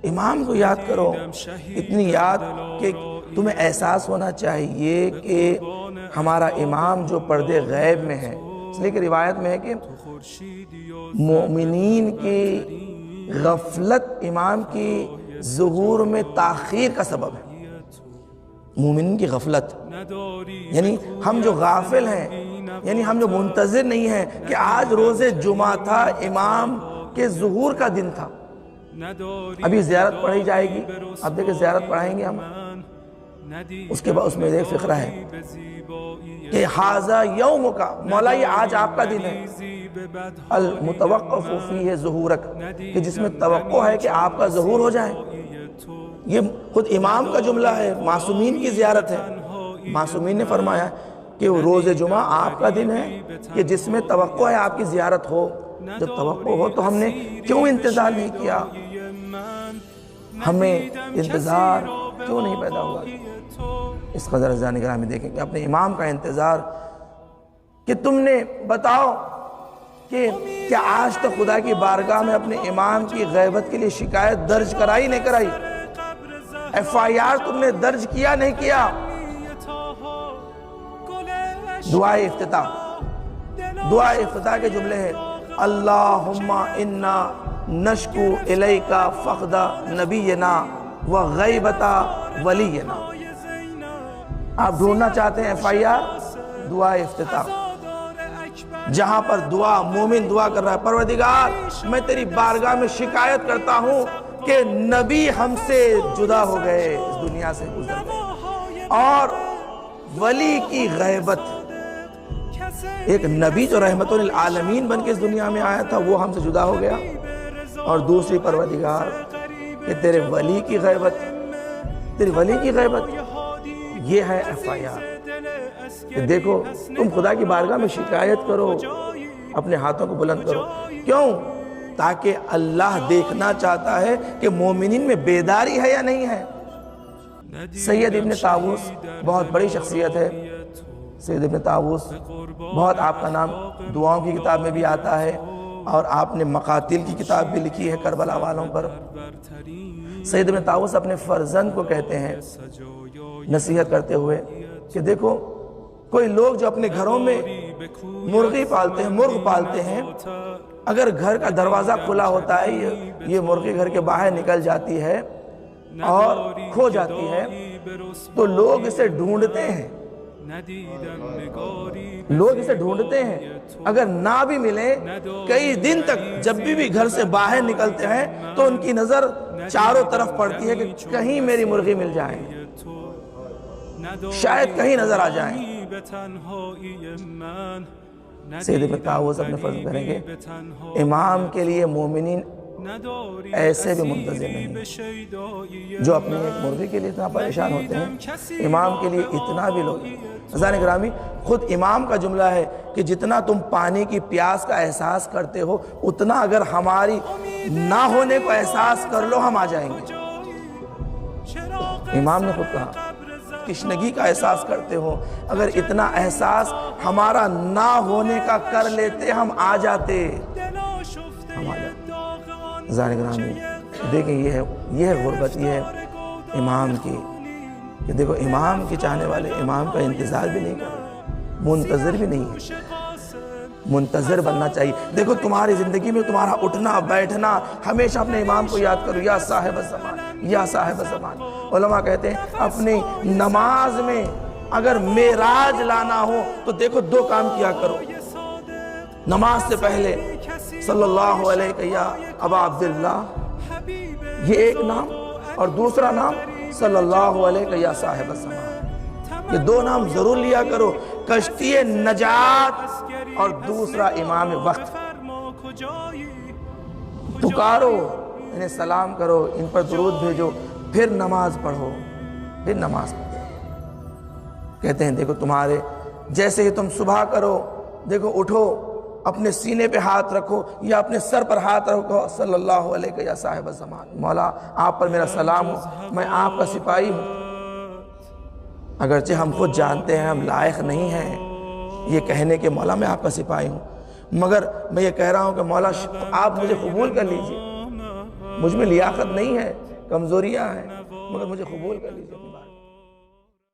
امام کو یاد کرو، اتنی یاد کہ تمہیں احساس ہونا چاہیے کہ ہمارا امام جو پردے غیب میں ہے. اس لیے کہ روایت میں ہے کہ مومنین کی غفلت امام کی ظہور میں تاخیر کا سبب ہے. مومنین کی غفلت یعنی ہم جو غافل ہیں، یعنی ہم جو منتظر نہیں ہیں کہ آج روز جمعہ تھا، امام کے ظہور کا دن تھا. ابھی زیارت پڑھی جائے گی، اب دیکھیں زیارت پڑھائیں گے ہم، اس کے بعد اس میں ایک فقرہ ہے کہ ھذا یومک، مولا یہ آج آپ کا دن ہے، المتوقف فیہ ظہورک، کہ جس میں توقع ہے کہ آپ کا ظہور ہو جائے. یہ خود امام کا جملہ ہے، معصومین کی زیارت ہے. معصومین نے فرمایا کہ روز جمعہ آپ کا دن ہے کہ جس میں توقع ہے آپ کی زیارت ہو. جب توقع ہو تو ہم نے کیوں انتظار نہیں کیا؟ ہمیں انتظار کیوں نہیں پیدا ہوا؟ اس قدر عزیزان گرامی دیکھیں کہ اپنے امام کا انتظار، کہ تم نے بتاؤ کہ کیا آج تک خدا کی بارگاہ میں اپنے امام کی غیبت کے لیے شکایت درج کرائی نہیں کرائی؟ FIR تم نے درج کیا نہیں کیا؟ دعائے افتتاح کے جملے ہیں اللہم انا نشکو الیکا فقد نبینا و غیبت ولینا. آپ ڈھونڈنا چاہتے ہیں FIR، دعائے افتتاح، جہاں پر دعا، مومن دعا کر رہا ہے، پروردگار میں تیری بارگاہ میں شکایت کرتا ہوں کہ نبی ہم سے جدا ہو گئے، اس دنیا سے گزر گئے، اور ولی کی غیبت، ایک نبی جو رحمت للعالمین بن کے اس دنیا میں آیا تھا وہ ہم سے جدا ہو گیا، اور دوسری پروردگار کہ تیرے ولی کی غیبت، تیرے ولی کی غیبت. یہ ہے FIR. کہ دیکھو تم خدا کی بارگاہ میں شکایت کرو، اپنے ہاتھوں کو بلند کرو. کیوں؟ تاکہ اللہ دیکھنا چاہتا ہے کہ مومنین میں بیداری ہے یا نہیں ہے. سید ابن طاووس بہت بڑی شخصیت ہے. سید ابن طاووس بہت، آپ کا نام دعاؤں کی کتاب میں بھی آتا ہے، اور آپ نے مقاتل کی کتاب بھی لکھی ہے کربلا والوں پر. سید ابن طاووس اپنے فرزند کو کہتے ہیں نصیحت کرتے ہوئے کہ دیکھو کوئی لوگ جو اپنے گھروں میں مرغی پالتے ہیں، مرغ پالتے ہیں، اگر گھر کا دروازہ کھلا ہوتا ہے یہ مرغی گھر کے باہر نکل جاتی ہے اور کھو جاتی ہے تو لوگ اسے ڈھونڈتے ہیں، اگر نہ بھی ملے کئی دن تک جب بھی گھر سے باہر نکلتے ہیں تو ان کی نظر چاروں طرف پڑتی ہے کہ کہیں میری مرغی مل جائے، شاید کہیں نظر آ جائیں. سید ابن طاووس اپنے فرض کریں گے امام کے لیے مومنین ایسے بھی منتظر نہیں جو اپنی ایک مرغی کے لیے اتنا پریشان ہوتے ہیں، امام کے لیے اتنا بھی لوگ. عزیزان گرامی خود امام کا جملہ ہے کہ جتنا تم پانی کی پیاس کا احساس کرتے ہو اتنا اگر ہماری نہ ہونے کو احساس کر لو ہم آ جائیں گے. امام نے خود کہا تشنگی کا احساس کرتے ہو، اگر اتنا احساس ہمارا نہ ہونے کا کر لیتے ہم آ جاتے، ہم آ جاتے. عزیزان گرامی دیکھیں یہ ہے غربت، یہ ہے امام کی، کہ دیکھو امام کی چاہنے والے امام کا انتظار بھی نہیں کرتے، منتظر بھی نہیں ہے. منتظر بننا چاہیے. دیکھو تمہاری زندگی میں تمہارا اٹھنا بیٹھنا ہمیشہ اپنے امام کو یاد کرو، یا صاحب الزمان، یا صاحب الزمان. علماء کہتے ہیں اپنی نماز میں اگر معراج لانا ہو تو دیکھو دو کام کیا کرو. نماز سے پہلے صلی اللہ علیہ یا ابا عبداللہ، یہ ایک نام، اور دوسرا نام صلی اللہ علیہ یا صاحب الزمان. یہ دو نام ضرور لیا کرو، کشتی نجات اور دوسرا امام وقت. پکارو، انہیں سلام کرو، ان پر درود بھیجو، پھر نماز پڑھو، پھر نماز پڑھو. کہتے ہیں دیکھو تمہارے جیسے ہی تم صبح کرو، دیکھو اٹھو، اپنے سینے پہ ہاتھ رکھو یا اپنے سر پر ہاتھ رکھو، صلی اللہ علیہ یا صاحب الزمان. مولا آپ پر میرا سلام ہو، میں آپ کا سپاہی ہوں. اگرچہ ہم خود جانتے ہیں ہم لائق نہیں ہیں یہ کہنے کہ مولا میں آپ کا سپاہی ہوں، مگر میں یہ کہہ رہا ہوں کہ مولا آپ مجھے قبول کر لیجئے، مجھ میں لیاقت نہیں ہے کمزوریاں ہیں، مگر مجھے قبول کر لیجیے اپنی بات۔